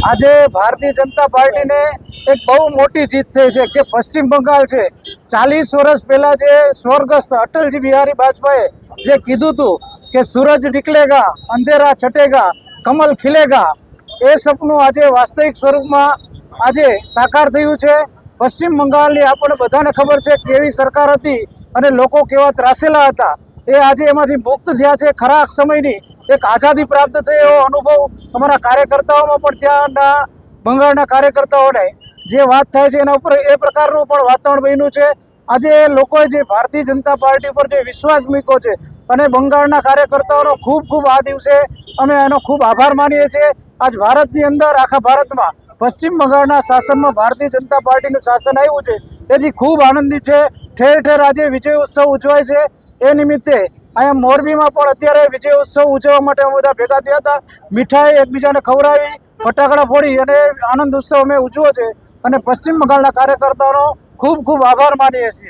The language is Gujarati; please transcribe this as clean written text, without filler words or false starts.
આજે ભારતીય જનતા પાર્ટીને એક બહુ મોટી જીત થઈ છે જે પશ્ચિમ બંગાળ છે 40 વર્ષ પહેલા જે સ્વર્ગસ્થ અટલજી બિહારી વાજપેયીએ જે કીધું હતું કે સૂરજ નિકલેગા અંધેરા છટેગા કમલ ખिलेगा એ સપનું આજે વાસ્તવિક સ્વરૂપમાં આજે સાકાર થયું છે। પશ્ચિમ બંગાળની આપણને બધાને ખબર છે કેવી સરકાર હતી અને લોકો કેવા ત્રાસેલા હતા, એ આજે એમાંથી મુક્ત થયા છે। ખરા સમયની એક આઝાદી પ્રાપ્ત થઈ એવો અનુભવ અમારા કાર્યકર્તાઓમાં પણ ત્યાંના બંગાળના કાર્યકર્તાઓને જે વાત થાય છે એના ઉપર એ પ્રકારનું પણ વાતાવરણ બન્યું છે। આજે લોકોએ જે ભારતીય જનતા પાર્ટી પર જે વિશ્વાસ મૂક્યો છે અને બંગાળના કાર્યકર્તાઓનો ખૂબ ખૂબ આ દિવસે અમે એનો ખૂબ આભાર માનીએ છીએ। આજ ભારતની અંદર આખા ભારતમાં પશ્ચિમ બંગાળના શાસનમાં ભારતીય જનતા પાર્ટીનું શાસન આવ્યું છે, એથી ખૂબ આનંદિત છે। ઠેર ઠેર આજે વિજય ઉત્સવ ઉજવાય છે। એ નિમિત્તે અહીંયા મોરબીમાં પણ અત્યારે વિજય ઉત્સવ ઉજવવા માટે અમે બધા ભેગા થયા હતા। મીઠાઈ એકબીજાને ખવડાવી, ફટાકડા ફોડી અને આનંદ ઉત્સવ અમે ઉજવ્યો છે અને પશ્ચિમ બંગાળના કાર્યકર્તાઓનો ખૂબ ખૂબ આભાર માનીએ છીએ।